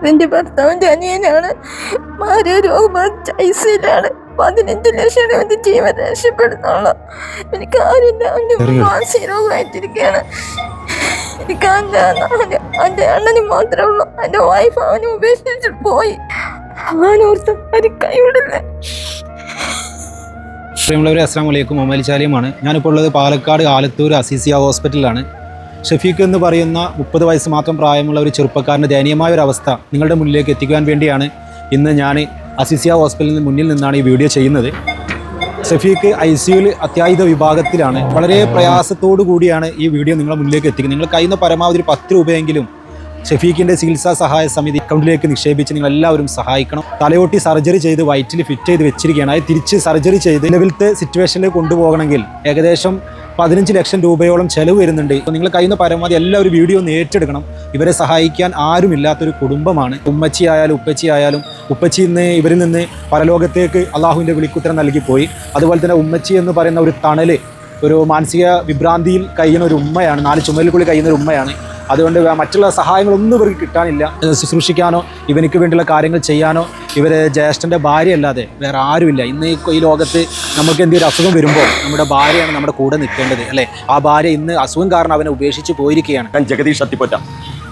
എന്റെ ഭർത്താവിന്റെ അനിയനാണ്. മാരരോഗം ഐസിയിലാണ്. 15 ലക്ഷം രൂപ ജീവൻ രക്ഷപ്പെടുന്നുള്ള. എനിക്ക് ആരില്ല. മാനസികരോഗമായിട്ടിരിക്കുകയാണ്. എനിക്ക് എൻ്റെ അണ്ണന് മാത്രമേ ഉള്ളൂ. എൻ്റെ വൈഫ് അവനെ ഉപേക്ഷിച്ചിട്ട് പോയി. അവനോർത്ത് അത് കൈവിടില്ല. പ്രിയമുള്ളവരെ, അസ്സലാമു അലൈക്കും. മൊമൈൽ ചാലിയമാണ്. ഞാനിപ്പോൾ ഉള്ളത് പാലക്കാട് ആലത്തൂർ അസീസിയ ഹോസ്പിറ്റലിലാണ്. ഷഫീഖ് എന്ന് പറയുന്ന 30 വയസ്സ് മാത്രം പ്രായമുള്ള ഒരു ചെറുപ്പക്കാരൻ്റെ ദയനീയമായ ഒരു അവസ്ഥ നിങ്ങളുടെ മുന്നിലേക്ക് എത്തിക്കാൻ വേണ്ടിയാണ് ഇന്ന് ഞാൻ അസീസിയ ഹോസ്പിറ്റലിന് മുന്നിൽ നിന്നാണ് ഈ വീഡിയോ ചെയ്യുന്നത്. ഷഫീഖ് ICUവിൽ അത്യാഹിത വിഭാഗത്തിലാണ്. വളരെ പ്രയാസത്തോടു കൂടിയാണ് ഈ വീഡിയോ നിങ്ങളുടെ മുന്നിലേക്ക് എത്തിക്കുന്നത്. നിങ്ങൾ കഴിയുന്ന പരമാവധി 10 രൂപയെങ്കിലും ഷഫീഖിൻ്റെ ചികിത്സാ സഹായ സമിതി അക്കൗണ്ടിലേക്ക് നിക്ഷേപിച്ച് നിങ്ങൾ എല്ലാവരും സഹായിക്കണം. തലയോട്ടി സർജറി ചെയ്ത് വയറ്റിൽ ഫിറ്റ് ചെയ്ത് വെച്ചിരിക്കുകയാണ്. അത് തിരിച്ച് സർജറി ചെയ്ത് നിലവിലത്തെ സിറ്റുവേഷനിലേക്ക് കൊണ്ടുപോകണമെങ്കിൽ ഏകദേശം 15 ലക്ഷം രൂപയോളം ചെലവ് വരുന്നുണ്ട്. അപ്പോൾ നിങ്ങൾ കഴിയുന്ന പരമാവധി എല്ലാവരും വീഡിയോ ഒന്ന് ഏറ്റെടുക്കണം. ഇവരെ സഹായിക്കാൻ ആരുമില്ലാത്തൊരു കുടുംബമാണ്. ഉമ്മച്ചി ആയാലും ഉപ്പച്ചി ആയാലും, ഉപ്പച്ചി ഇവരിൽ നിന്ന് പരലോകത്തേക്ക് അള്ളാഹുവിൻ്റെ വിളിക്കുത്തരം നൽകിപ്പോയി. അതുപോലെ തന്നെ ഉമ്മച്ചി എന്ന് പറയുന്ന ഒരു തണൽ, ഒരു മാനസിക വിഭ്രാന്തിയിൽ കഴിയുന്ന ഒരു ഉമ്മയാണ്. 4 ചുമലിൽക്കുള്ളിൽ കഴിയുന്ന ഒരു ഉമ്മയാണ്. അതുകൊണ്ട് മറ്റുള്ള സഹായങ്ങളൊന്നും ഇവർക്ക് കിട്ടാനില്ല. ശുശ്രൂഷിക്കാനോ ഇവനിക്ക് വേണ്ടിയുള്ള കാര്യങ്ങൾ ചെയ്യാനോ ഇവരെ ജ്യേഷ്ഠൻ്റെ ഭാര്യ അല്ലാതെ വേറെ ആരുമില്ല. ഇന്ന് ഈ ലോകത്ത് നമുക്ക് എന്തെങ്കിലും അസുഖം വരുമ്പോൾ നമ്മുടെ ഭാര്യയാണ് നമ്മുടെ കൂടെ നിൽക്കേണ്ടത്, അല്ലേ? ആ ഭാര്യ ഇന്ന് അസുഖം കാരണം അവനെ ഉപേക്ഷിച്ച് പോയിരിക്കുകയാണ്. ഞാൻ ജഗദീഷ് അത്തിപ്പറ്റ.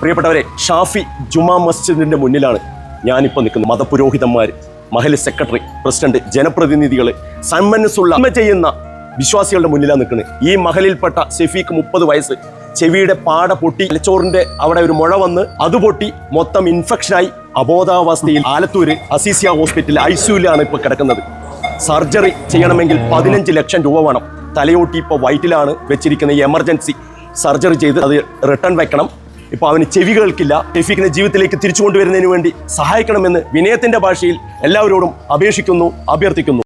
പ്രിയപ്പെട്ടവരെ, ഷാഫി ജുമാ മസ്ജിദിൻ്റെ മുന്നിലാണ് ഞാനിപ്പോൾ നിൽക്കുന്നത്. മതപുരോഹിതന്മാർ, മഹൽ സെക്രട്ടറി, പ്രസിഡന്റ്, ജനപ്രതിനിധികൾ, സന്മനസ്സുള്ള ചെയ്യുന്ന വിശ്വാസികളുടെ മുന്നിലാണ് നിൽക്കുന്നത്. ഈ മഹലിൽപ്പെട്ട ഷഫീഖ് 30 വയസ്സ്, ചെവിയുടെ പാട പൊട്ടി, തലച്ചോറിന്റെ അവിടെ ഒരു മുഴ വന്ന് അത് പൊട്ടി മൊത്തം ഇൻഫെക്ഷനായി അബോധാവസ്ഥയിൽ ആലത്തൂര് അസീസിയ ഹോസ്പിറ്റലിൽ ICUവിലാണ് ഇപ്പോൾ കിടക്കുന്നത്. സർജറി ചെയ്യണമെങ്കിൽ 15 ലക്ഷം രൂപ വേണം. തലയോട്ടി ഇപ്പോൾ വയറ്റിലാണ് വെച്ചിരിക്കുന്ന. ഈ എമർജൻസി സർജറി ചെയ്ത് അത് റിട്ടേൺ വെക്കണം. ഇപ്പോൾ അവന് ചെവി കേൾക്കില്ല. ഷഫീഖിനെ ജീവിതത്തിലേക്ക് തിരിച്ചു കൊണ്ടുവരുന്നതിന് വേണ്ടി സഹായിക്കണമെന്ന് വിനയത്തിന്റെ ഭാഷയിൽ എല്ലാവരോടും അപേക്ഷിക്കുന്നു, അഭ്യർത്ഥിക്കുന്നു.